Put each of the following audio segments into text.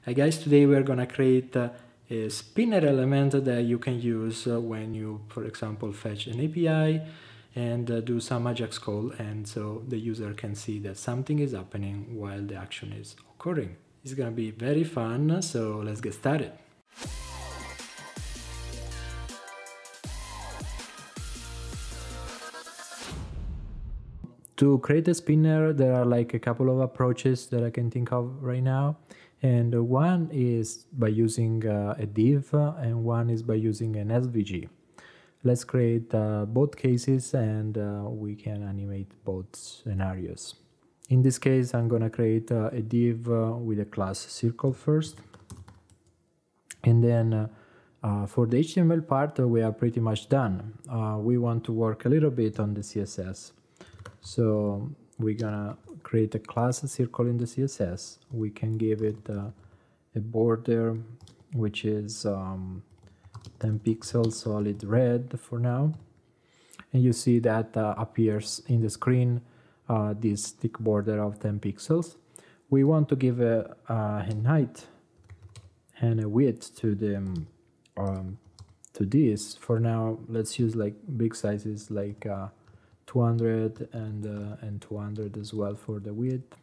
Hi guys, today we're gonna create a spinner element that you can use when you, for example, fetch an API and do some Ajax call, and so the user can see that something is happening while the action is occurring. It's gonna be very fun, so let's get started. To create a spinner, there are like a couple of approaches that I can think of right now. And one is by using a div, and one is by using an SVG. Let's create both cases, and we can animate both scenarios. In this case, I'm gonna create a div with a class circle first. And then for the HTML part, we are pretty much done. We want to work a little bit on the CSS. So we're gonna create a class circle in the CSS. We can give it a border, which is 10 pixels solid red for now. And you see that appears in the screen, this thick border of 10 pixels. We want to give a height and a width to the to this. For now, let's use like big sizes like 200 and 200 as well for the width.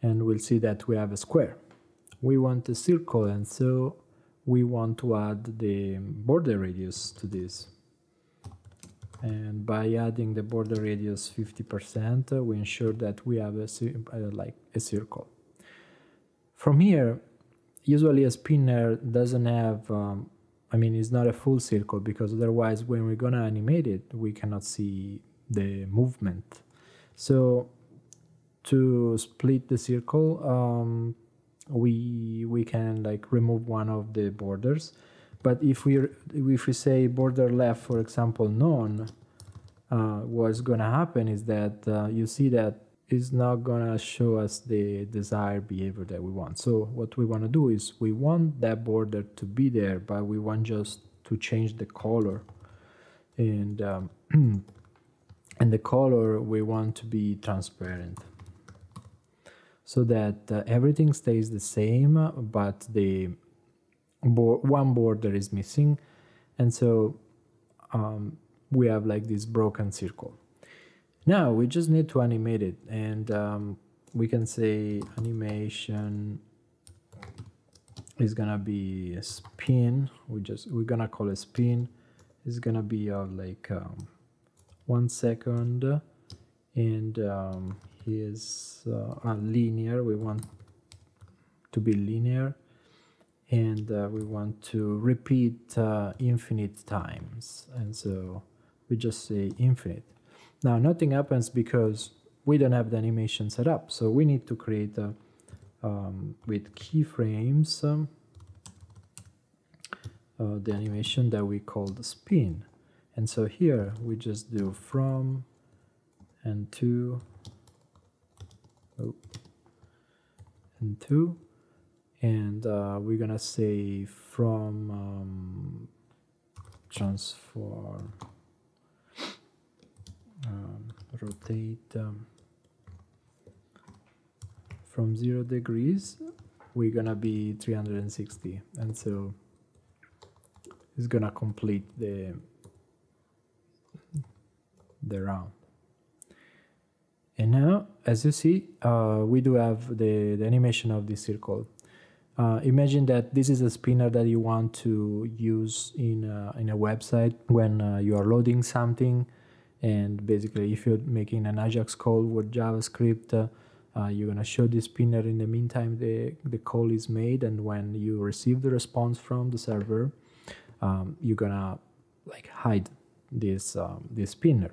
And we'll see that we have a square. We want a circle, and so we want to add the border radius to this. And by adding the border radius 50%, we ensure that we have like a circle. From here, usually a spinner doesn't have it's not a full circle, because otherwise when we're gonna animate it, we cannot see the movement. So to split the circle, we can like remove one of the borders. But if we say border left, for example, none, what's gonna happen is that you see that it's not gonna show us the desired behavior that we want. So what we want to do is we want that border to be there, but we want just to change the color, and and the color we want to be transparent, so that everything stays the same, but the one border is missing, and so we have like this broken circle. Now we just need to animate it, and we can say animation is gonna be a spin. We're gonna call a spin. It's gonna be of like 1 second, and here's linear. We want to be linear, and we want to repeat infinite times, and so we just say infinite. Now nothing happens because we don't have the animation set up, so we need to create with keyframes the animation that we call the spin. And so here we just do from and to and to, and we're gonna say from transform rotate from 0 degrees, we're gonna be 360, and so it's gonna complete the round. And now, as you see, we do have the animation of the circle. Imagine that this is a spinner that you want to use in a website when you are loading something. And basically, if you're making an Ajax call with JavaScript, you're gonna show the spinner in the meantime the call is made, and when you receive the response from the server, you're gonna like hide this spinner.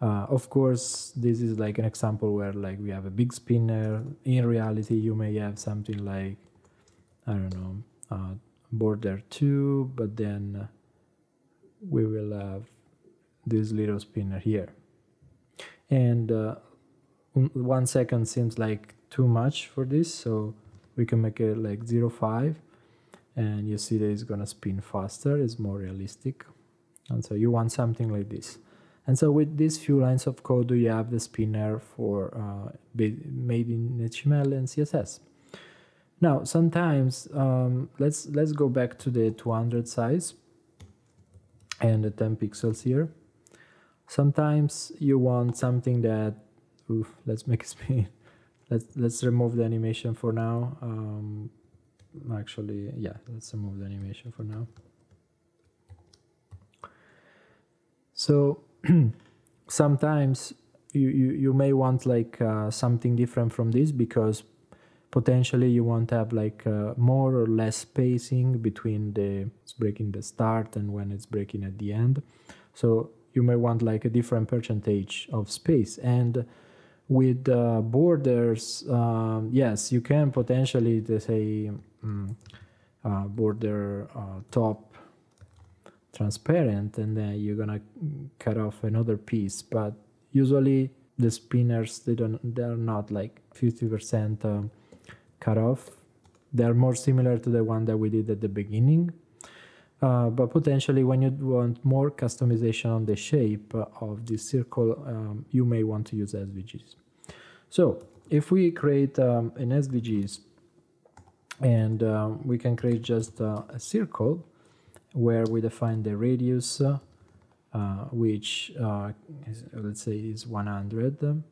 Of course, this is like an example where like we have a big spinner. In reality, you may have something like, I don't know, border 2, but then we will have this little spinner here. And 1 second seems like too much for this, so we can make it like 0.5, and you see that it's gonna spin faster, it's more realistic. And so you want something like this. And so with these few lines of code, you have the spinner for made in HTML and CSS. Now, sometimes let's go back to the 200 size and the 10 pixels here. Sometimes you want something that, let's make it spin. Let's remove the animation for now. Actually, yeah, let's remove the animation for now. So sometimes you may want like something different from this, because potentially you want to have like more or less spacing between it's breaking the start and when it's breaking at the end. So you may want like a different percentage of space. And with borders, yes, you can potentially say border top transparent, and then you're gonna cut off another piece. But usually the spinners, they're not like 50% cut off. They're more similar to the one that we did at the beginning. But potentially when you want more customization on the shape of this circle, you may want to use SVGs. So if we create an SVGs, and we can create just a circle where we define the radius, which is, let's say is 100,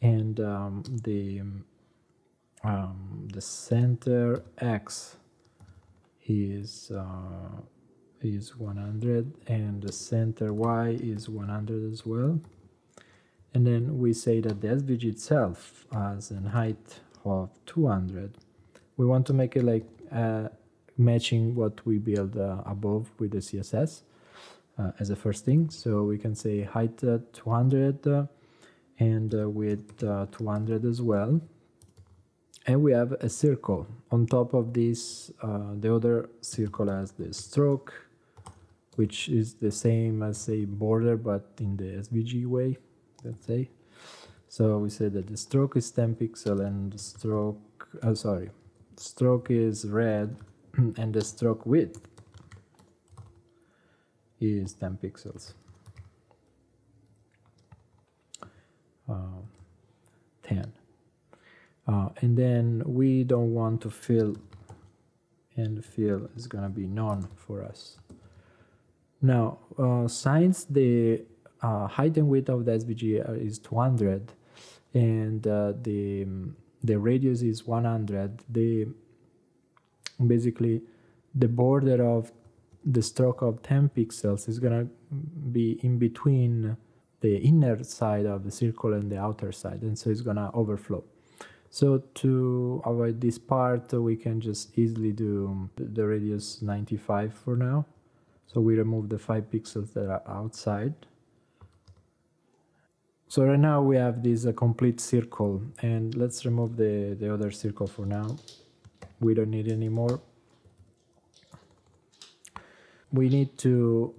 and the center X is 100, and the center Y is 100 as well. And then we say that the SVG itself has a height of 200. We want to make it like matching what we build above with the CSS as a first thing. So we can say height 200 and width 200 as well. And we have a circle. On top of this, the other circle has the stroke, which is the same as a border, but in the SVG way, let's say. So we say that the stroke is 10 pixels and the stroke, stroke is red, and the stroke width is 10 pixels. 10. And then we don't want to fill, and the fill is going to be none for us. Now, since the height and width of the SVG is 200 and the radius is 100, basically the border of the stroke of 10 pixels is going to be in between the inner side of the circle and the outer side, and so it's going to overflow. So to avoid this part, we can just easily do the radius 95 for now. So we remove the 5 pixels that are outside. So right now we have this complete circle, and let's remove the other circle for now. We don't need it anymore. We need to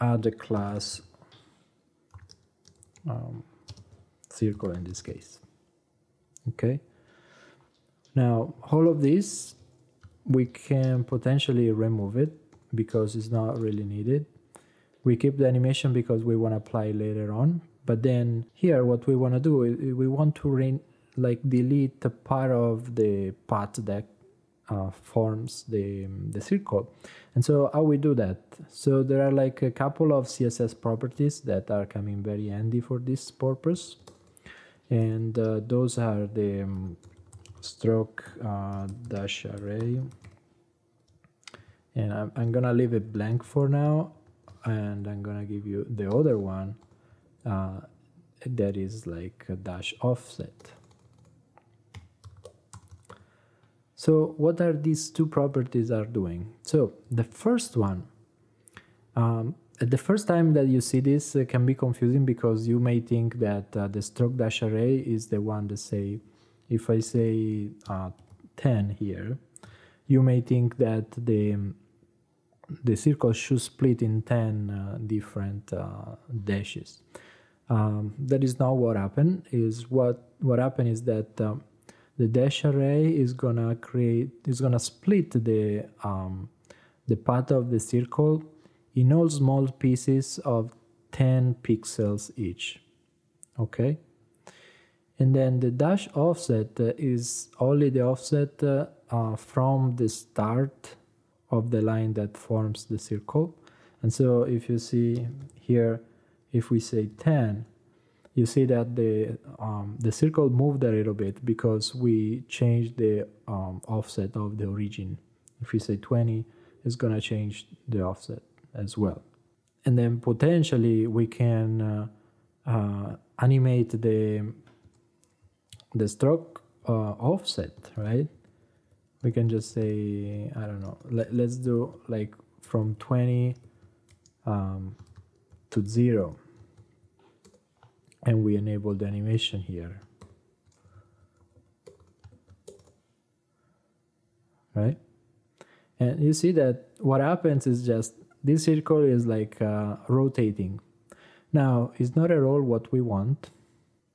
add a class circle in this case. Okay. Now all of this we can potentially remove it because it's not really needed. We keep the animation because we want to apply later on. But then here what we want to do is we want to delete a part of the path that forms the circle. And so how we do that? So there are like a couple of CSS properties that are coming very handy for this purpose. And those are the stroke dash array. And I'm gonna leave it blank for now, and I'm gonna give you the other one that is like a dash offset. So what are these two properties are doing? So the first one, the first time that you see this can be confusing because you may think that the stroke dash array is the one that say, if I say 10 here, you may think that the circle should split in 10 different dashes. That is not what happened. What happened is that the dash array is gonna split the path of the circle in all small pieces of 10 pixels each. Okay, and then the dash offset is only the offset from the start of the line that forms the circle. And so if you see here, if we say 10, you see that the circle moved a little bit because we changed the offset of the origin. If we say 20, it's gonna change the offset as well. And then potentially we can animate the stroke offset, right? We can just say, I don't know, let's do like from 20 to 0. And we enable the animation here, right? And you see that what happens is just this circle is like rotating. Now, it's not at all what we want.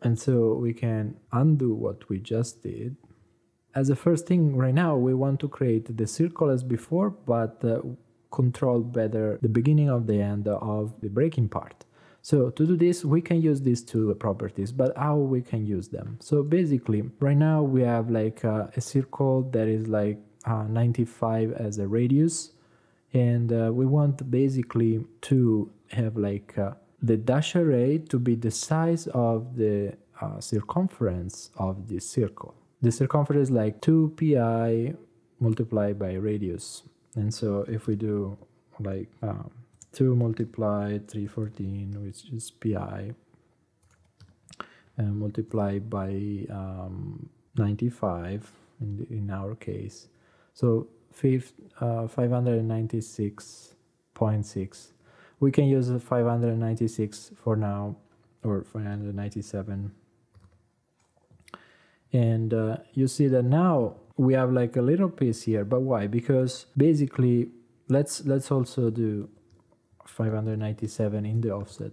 And so we can undo what we just did. As a first thing right now, we want to create the circle as before, but control better the beginning of the end of the breaking part. So to do this, we can use these two properties, but how we can use them? So basically, right now we have like a circle that is like 95 as a radius, and we want basically to have like the dash array to be the size of the circumference of this circle. The circumference is like 2 pi multiplied by radius. And so if we do like 2 multiplied 314, which is pi, and multiplied by 95 in our case. So 596.6. We can use 596 for now, or 597. And you see that now we have like a little piece here, but why? Because basically, let's also do 597 in the offset.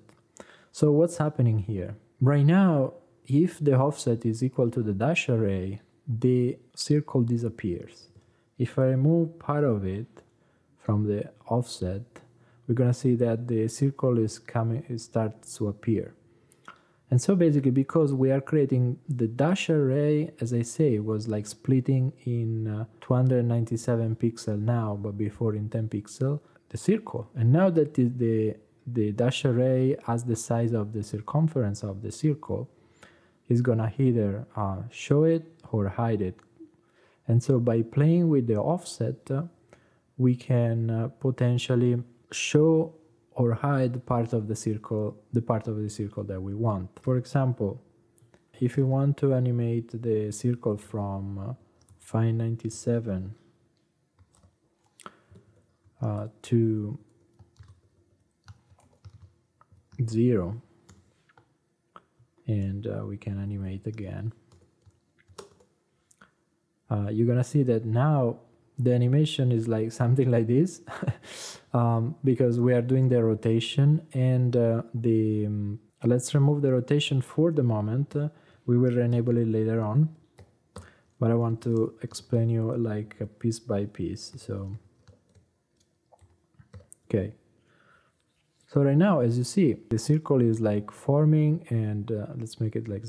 So what's happening here? Right now, if the offset is equal to the dash array, the circle disappears. If I remove part of it from the offset, we're gonna see that the circle is coming, it starts to appear. And so basically, because we are creating the dash array, as I say, was like splitting in 297 pixel now, but before in 10 pixel, the circle. And now that the dash array has the size of the circumference of the circle, is gonna either show it or hide it. And so by playing with the offset, we can potentially show or hide part of the circle, the part of the circle that we want. For example, if you want to animate the circle from 597 to 0, and we can animate again, you're gonna see that now the animation is like something like this because we are doing the rotation, and let's remove the rotation for the moment. We will enable it later on, but I want to explain you like piece by piece. So okay, so right now, as you see, the circle is like forming, and let's make it like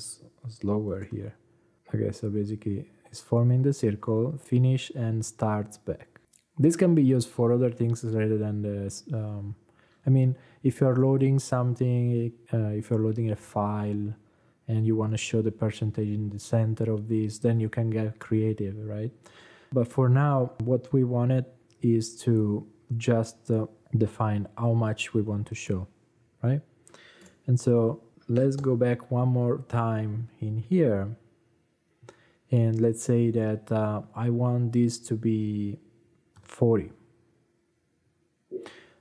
slower here. Okay, so basically it's forming the circle, finish, and starts back. This can be used for other things rather than this. I mean, if you're loading something, if you're loading a file and you want to show the percentage in the center of this, then you can get creative, right? But for now, what we wanted is to just define how much we want to show, right? And so let's go back one more time in here. And let's say that I want this to be 40.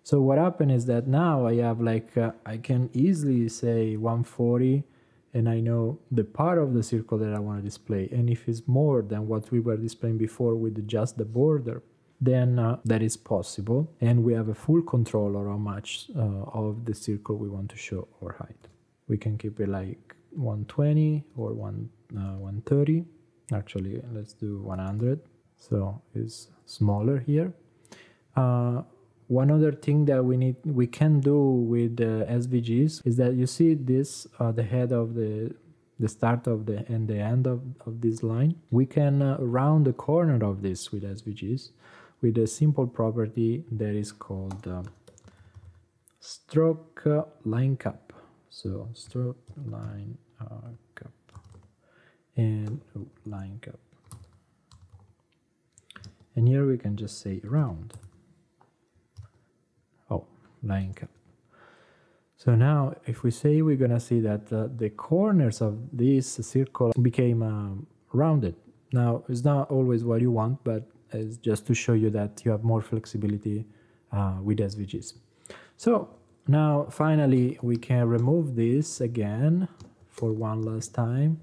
So what happened is that now I have like, I can easily say 140, and I know the part of the circle that I want to display. And if it's more than what we were displaying before with just the border, then that is possible. And we have a full control over how much of the circle we want to show or hide. We can keep it like 120 or 130. Actually, let's do 100. So it's smaller here. one other thing that we can do with SVGs is that you see this the head of the start of the and the end of this line. We can round the corner of this with SVGs with a simple property that is called stroke line cap. So stroke line cap and line cap. And here we can just say round. Oh, line cap. So now if we say, we're gonna see that the corners of this circle became rounded. Now it's not always what you want, but it's just to show you that you have more flexibility with SVGs. So now finally we can remove this again for one last time.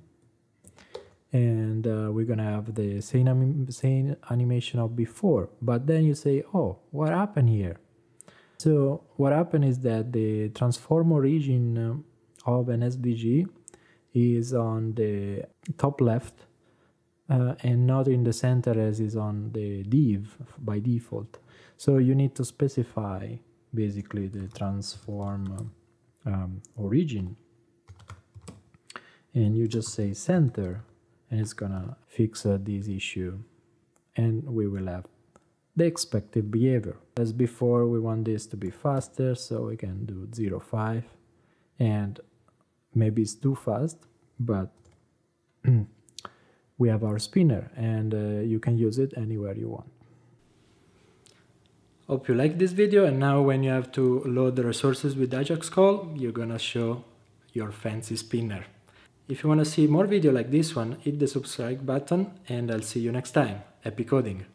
And we're gonna have the same animation of before, but then you say, oh, what happened here? So what happened is that the transform origin of an SVG is on the top left and not in the center as is on the div by default. So you need to specify basically the transform origin, and you just say center, and it's gonna fix this issue, and we will have the expected behavior. As before, we want this to be faster, so we can do 0.5, and maybe it's too fast, but we have our spinner, and you can use it anywhere you want. Hope you like this video, and now when you have to load the resources with Ajax call, you're gonna show your fancy spinner. If you want to see more video like this one, hit the subscribe button, and I'll see you next time. Happy coding!